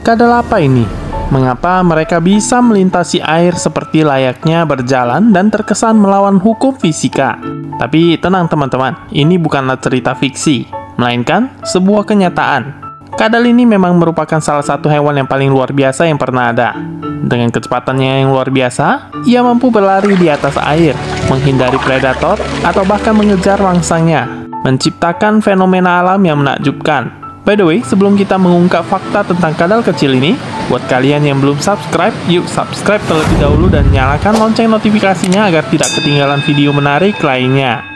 Kadal apa ini? Mengapa mereka bisa melintasi air seperti layaknya berjalan dan terkesan melawan hukum fisika? Tapi tenang teman-teman, ini bukanlah cerita fiksi, melainkan sebuah kenyataan. Kadal ini memang merupakan salah satu hewan yang paling luar biasa yang pernah ada. Dengan kecepatannya yang luar biasa, ia mampu berlari di atas air, menghindari predator, atau bahkan mengejar mangsanya, menciptakan fenomena alam yang menakjubkan. By the way, sebelum kita mengungkap fakta tentang kadal kecil ini, buat kalian yang belum subscribe, yuk subscribe terlebih dahulu dan nyalakan lonceng notifikasinya agar tidak ketinggalan video menarik lainnya.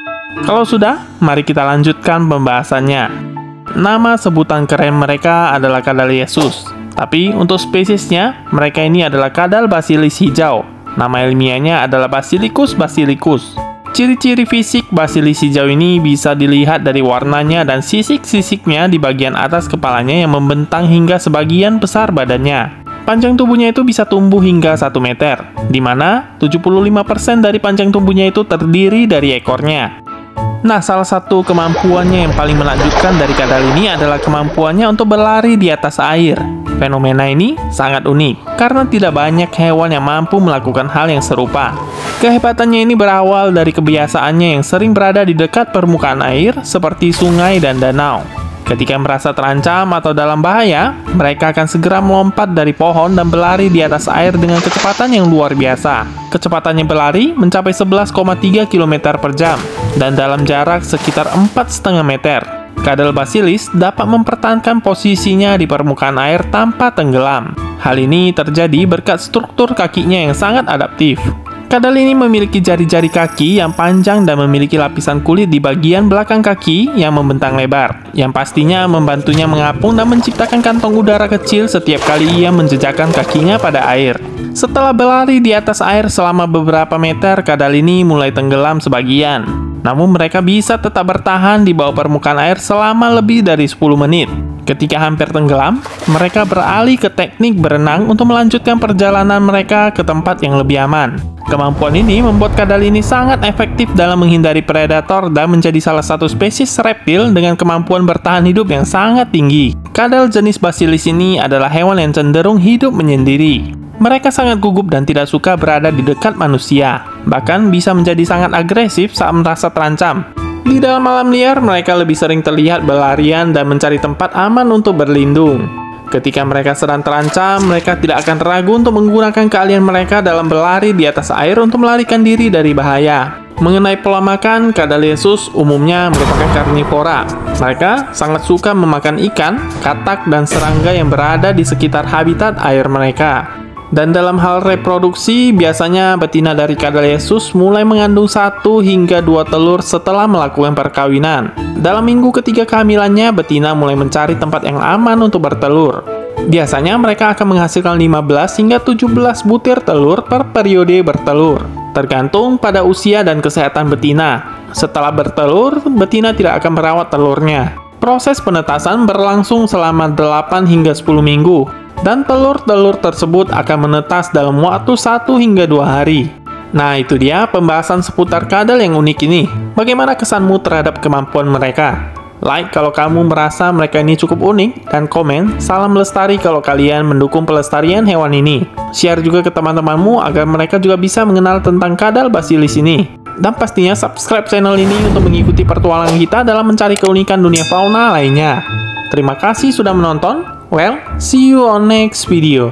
Kalau sudah, mari kita lanjutkan pembahasannya. Nama sebutan keren mereka adalah kadal Yesus. Tapi untuk spesiesnya, mereka ini adalah kadal basilis hijau. Nama ilmiahnya adalah Basilicus basilicus. Ciri-ciri fisik basilis hijau ini bisa dilihat dari warnanya dan sisik-sisiknya di bagian atas kepalanya yang membentang hingga sebagian besar badannya. Panjang tubuhnya itu bisa tumbuh hingga 1 meter, di mana 75% dari panjang tubuhnya itu terdiri dari ekornya. Nah, salah satu kemampuannya yang paling menakjubkan dari kadal ini adalah kemampuannya untuk berlari di atas air. Fenomena ini sangat unik, karena tidak banyak hewan yang mampu melakukan hal yang serupa. Kehebatannya ini berawal dari kebiasaannya yang sering berada di dekat permukaan air, seperti sungai dan danau. Ketika merasa terancam atau dalam bahaya, mereka akan segera melompat dari pohon dan berlari di atas air dengan kecepatan yang luar biasa. Kecepatannya berlari mencapai 11,3 km per jam, dan dalam jarak sekitar 4,5 meter. Kadal basilis dapat mempertahankan posisinya di permukaan air tanpa tenggelam. Hal ini terjadi berkat struktur kakinya yang sangat adaptif. Kadal ini memiliki jari-jari kaki yang panjang dan memiliki lapisan kulit di bagian belakang kaki yang membentang lebar, yang pastinya membantunya mengapung dan menciptakan kantong udara kecil setiap kali ia menjejakkan kakinya pada air. Setelah berlari di atas air selama beberapa meter, kadal ini mulai tenggelam sebagian. Namun mereka bisa tetap bertahan di bawah permukaan air selama lebih dari 10 menit. Ketika hampir tenggelam, mereka beralih ke teknik berenang untuk melanjutkan perjalanan mereka ke tempat yang lebih aman. Kemampuan ini membuat kadal ini sangat efektif dalam menghindari predator dan menjadi salah satu spesies reptil dengan kemampuan bertahan hidup yang sangat tinggi. Kadal jenis basilis ini adalah hewan yang cenderung hidup menyendiri. Mereka sangat gugup dan tidak suka berada di dekat manusia. Bahkan bisa menjadi sangat agresif saat merasa terancam. Di dalam alam liar, mereka lebih sering terlihat berlarian dan mencari tempat aman untuk berlindung. Ketika mereka sedang terancam, mereka tidak akan ragu untuk menggunakan keahlian mereka dalam berlari di atas air untuk melarikan diri dari bahaya. Mengenai pola makan, kadal Yesus umumnya merupakan karnivora. Mereka sangat suka memakan ikan, katak, dan serangga yang berada di sekitar habitat air mereka. Dan dalam hal reproduksi, biasanya betina dari kadal Yesus mulai mengandung 1 hingga 2 telur setelah melakukan perkawinan. Dalam minggu ketiga kehamilannya, betina mulai mencari tempat yang aman untuk bertelur. Biasanya mereka akan menghasilkan 15 hingga 17 butir telur per periode bertelur, tergantung pada usia dan kesehatan betina. Setelah bertelur, betina tidak akan merawat telurnya. Proses penetasan berlangsung selama 8 hingga 10 minggu. Dan telur-telur tersebut akan menetas dalam waktu 1 hingga 2 hari. Nah, itu dia pembahasan seputar kadal yang unik ini. Bagaimana kesanmu terhadap kemampuan mereka? Like kalau kamu merasa mereka ini cukup unik, dan komen salam lestari kalau kalian mendukung pelestarian hewan ini. Share juga ke teman-temanmu agar mereka juga bisa mengenal tentang kadal basilis ini. Dan pastinya subscribe channel ini untuk mengikuti pertualangan kita dalam mencari keunikan dunia fauna lainnya. Terima kasih sudah menonton. Well, see you on next video.